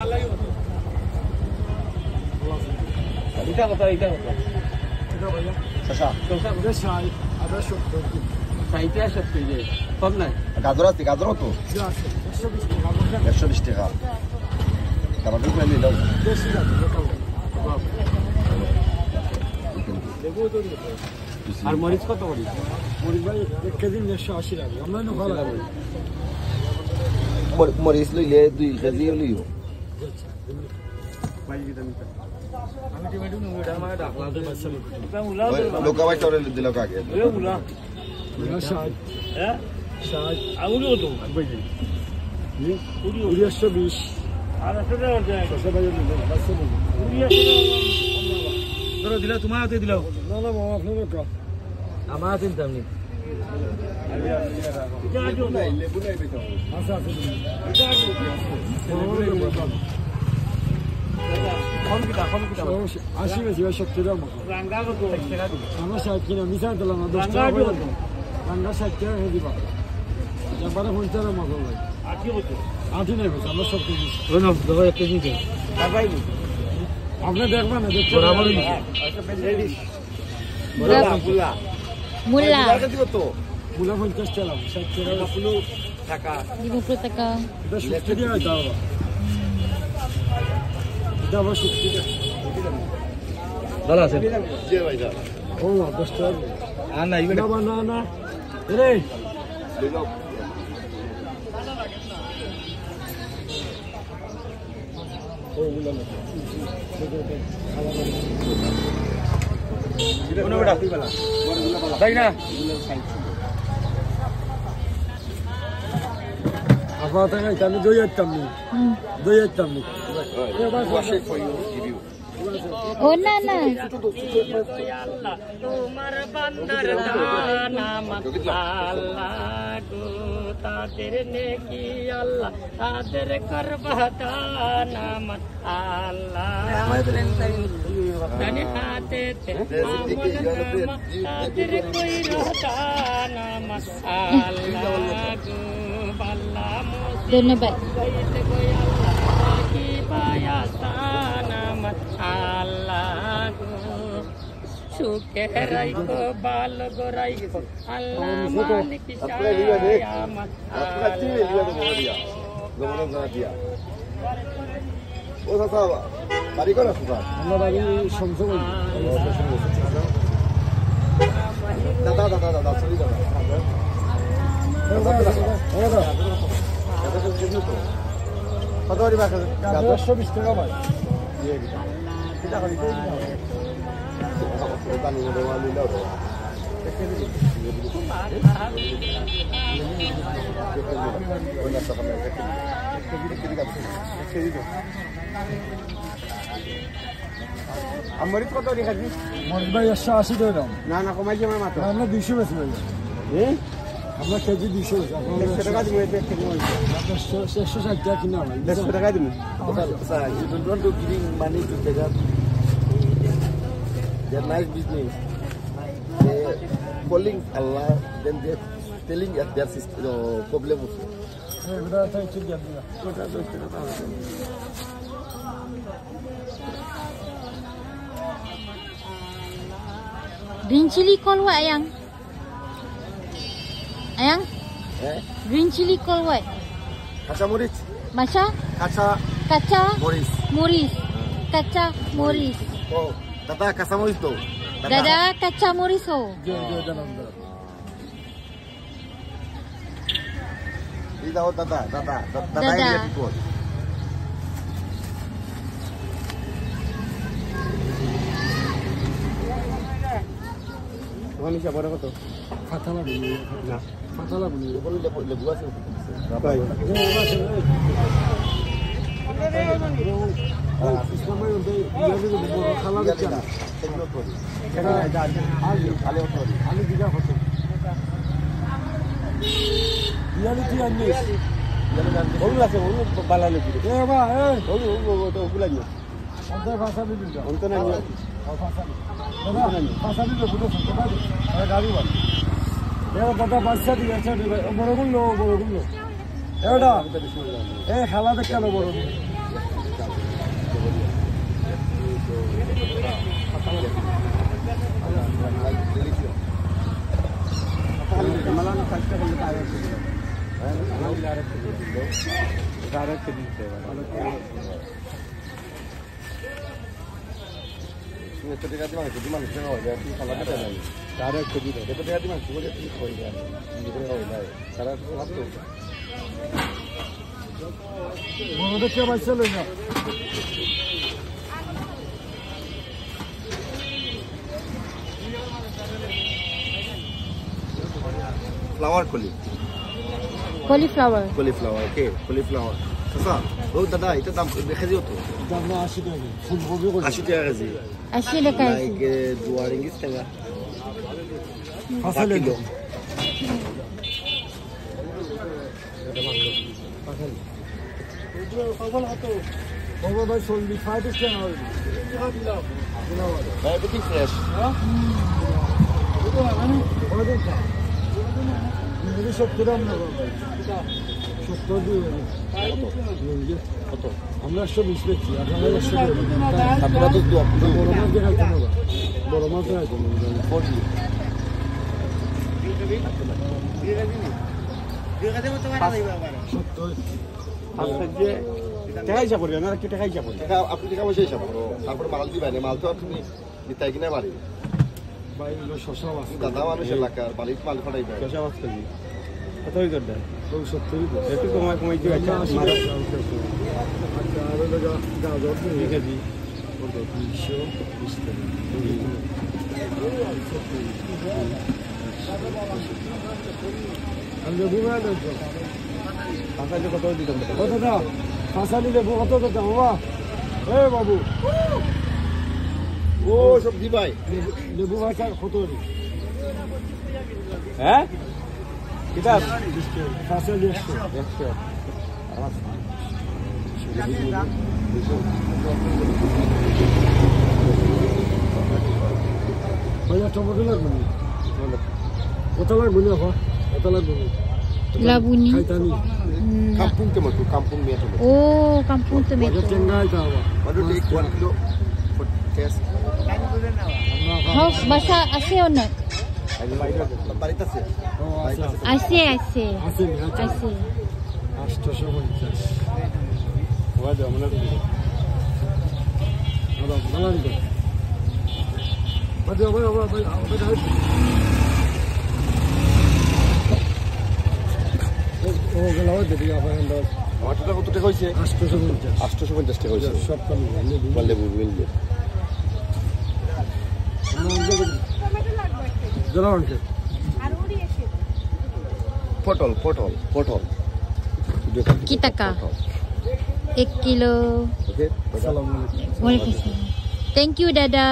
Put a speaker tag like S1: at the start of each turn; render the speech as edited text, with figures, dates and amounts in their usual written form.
S1: এটা কত এটা কত
S2: এটা ভাইয়া
S1: শশা
S2: শশা করে 60 আদা 70
S1: সাইতে আসছে যে কম নাই
S3: গাজর আছে গাজর তো
S2: 120 টাকা
S3: 120 টাকা তারপর দুটো নিয়ে দাও
S2: বেশি আছে লোকাল
S1: দেখো তো আর মরিচ কত করি
S2: মরিচ ভাই 1 কেজি 180 টাকা আমরা না ভালো লাগে
S3: মরিচ লইলে 2 কেজি লইও
S1: ভাই ভিটামিন আমি টমেটো নুন এটা আমার ডাকলা দে বাসা এটা মুলা
S3: লোকা ভাই তোরে দিল কাকে
S1: এ মুলা
S2: মুলা 60
S1: হ্যাঁ
S2: 60
S1: আউলি কত ভাই
S2: নি 120
S1: আর আসলে
S2: শশা ভাই নিলে বাসা নিলে
S1: ধরো দিলা তোমার হাতে দিলাও
S2: না না মামা আপনি কা
S1: আমার হাতে দিতাম নি এটা আজও নাই লেবু নাই বেটা
S2: আচ্ছা আচ্ছা
S1: এটা আজও কম কিটা
S2: 80 বেশি 70 টাকা
S1: রাঙ্গা কত 60 টাকা দিই
S2: আমরা 60 কিনা মিশা দিলাম 10 টাকা রাঙ্গা 60 টাকা হয়ে দিবা এবারে 50 টাকা মতো ভাই
S1: 80 কত
S2: 80 নেই আমরা 70 দিছি
S1: শোনো দেখো 1 কেজি দিন আর ভাই
S2: আপনি দেখবেন না দেখতে
S1: বরাবর
S4: Mula.
S2: মুলা 50 টাকা 60 টাকা
S4: 50 টাকা।
S2: এটা সুস্থ দিয়ে হয় তাও এটা আবার সুস্থ
S1: ভালো আছে
S2: ও 10 টাকা
S1: আর না ইবে
S2: না না রে ও মুলা না
S1: কোন বেটা তাই না
S2: আপা টাকা আমি দই আইতাম নি
S4: Oh na na.
S5: তোমার বান্দার নামাত আল্লাহ গো তাদের নেকি আল্লাহ তাদের করবাতা নামাত আল্লাহ জানি হাতে তাদের কই রহতা নামাত আল্লাহ গো বাল্লা
S4: ধন্যবাদ।
S5: মুসিবতে কই আল্লাহ কি পায়াসা নামাত আল্লাহ গো সুখে রাইখো বাল গো রাইখো আল্লাহ মালিক শায়ামাত
S3: ও সাসা বাড়ি কোন আছে
S2: আমরা বাড়ি সমসম
S3: দাদা সরি দাদা কত বাড়ি বাকি
S2: 120 টাকা ভাই
S3: এটা করি পানি মধ্যে মালি দাও
S1: আমার কত রেখা দিস
S2: মরিচ ভাই 180 টাকা দাম
S1: না না কমাই যাবে মাত্র
S2: আমরা 200 বেশি ভাই আমরা কেজি 200
S1: 100 টাকা দিব এটা কেজি হইছে
S2: 160 টাকা কিনা ভাই
S1: 100 টাকা দিব
S3: Sir, you don't want to giving money to take up. They're nice business. They're calling Allah, then they're telling at their system, problem also.
S2: এটা তাই ঠিক আছে
S4: Green chili call what ayang? Ayang?
S3: Eh?
S4: Green chili call what?
S3: Kaca Moris.
S4: Masha?
S3: Kaca
S4: Kaca
S3: Moris.
S4: Moris. Kaca Moris.
S3: Oh, Tata Kaca Moris to.
S4: Dada kaca Moris ho.
S3: Ida ho Tata. Tata
S4: Dada.
S3: India people.
S1: তোমার নিচে বড় কত
S2: ফাতালা বলি না ফাতালা বলি
S3: Lepas lebu আছে.
S1: ভাই
S2: ইসলামের মধ্যে ইয়াদের খালা দিচ্ছে না
S3: Segno kori.
S2: আলে আলে দিঘা হতো ইয়ালি কি আনিস
S1: ওগুলো আছে ওগুলো বালা লেবু
S2: এ বা এ
S1: ওগুলো তো ওগুলো নিয়ে
S2: অন্তর ভাষা দিবি না
S1: অন্ত না নিয়ে
S2: ভাষা দিবি বুঝো সত্যি আরে গাড়ি বল এ দাদা বাচ্চা দিয়েছে বড় গুলো এটা এ খেলা দেখতে বড়
S3: Ito tiga di mana? Di mana? Tengok dia di salah kita ni. Cara kerja dia. Ito tiga di mana? Cuba dia tengok kau dia. Ini dia kau dia. Cara apa tu?
S2: Bana da başlayalım ya.
S3: Flower koli.
S4: Cauliflower.
S3: Cauliflower. Okay. Cauliflower. Kasa. Oh dada, itu dam khazi hoto.
S2: Damla aşı da. Fulgobi koy.
S3: 80 টাকা khazi.
S4: 80 টাকা আছে।
S3: Like 2 ringgit setengah.
S2: Fasulye.
S3: Kilo.
S2: Baba ben son bir fayda isteyen abi.
S3: Everything fresh.
S2: Orada ka. Bunu şokturam ne baba? Şoktur diyor.
S3: Foto.
S2: আমরা সব ইসপেক্ট করি আপনারা সব
S3: Apura tu dua.
S2: বড় মাছ দেখাইতে না বড় মাছ দেখাইতে না
S3: 40.
S2: সত্তর
S3: Teka আপনি টাকা পয়সা হিসাব করো তারপরে মাল দিবেন মাল তো আর তুমি নিতাই কিনা বাড়ি
S2: ভাই এগুলো শশা মাছ
S3: দাদা মানুষ এলাকার বাড়ির মাল ফাটাইবে
S1: শশা মাছ কেজি কত হয়ে করতে
S2: ওই সত্তরই তো
S1: একটু কমাই দিও
S2: আচ্ছা আর ওটা গাজর
S1: কেজি
S2: 220 আর লেবু না দেখো
S1: কাঁচা কত দিতাম
S2: কত দাও কাঁচালি লেবু কত দাও বাবা এ বাবু
S3: ও সব দি ভাই
S2: লেবু ভাই কত
S1: হ্যাঁ কিতাব
S2: কাঁচালি 100 ভাইয়া টমেটো লাগবে না কত লাগবে না কত লাগবে
S4: Labuni.
S2: খাইতানি
S3: kampung ke matu kampung ni tu
S4: Oh, kampung
S2: বাজার
S4: tomato.
S2: চেঙ্গাই দাও
S3: madu take 1 kilo for test
S4: How bahasa Aceh or not?
S3: বাড়িতে আছে
S4: Aceh, Aceh.
S2: আছে আছে
S4: Aceh.
S2: 850
S1: ওয়াজ আমরা
S2: আদা ভালো নি বাজে বাবা বাবা ও গলাও দেবি আপনার
S3: আমার টাকা কত টাকা হইছে
S2: 850
S3: 850 টাকা হইছে
S2: সব কম
S3: বললে বুঝলে
S2: জলাওয়ানকে
S3: পটল
S4: Kita ka? 1 kilo.
S3: ওকে
S2: আসসালামু আলাইকুম
S4: Waalaikumsalam. Thank you, Dada.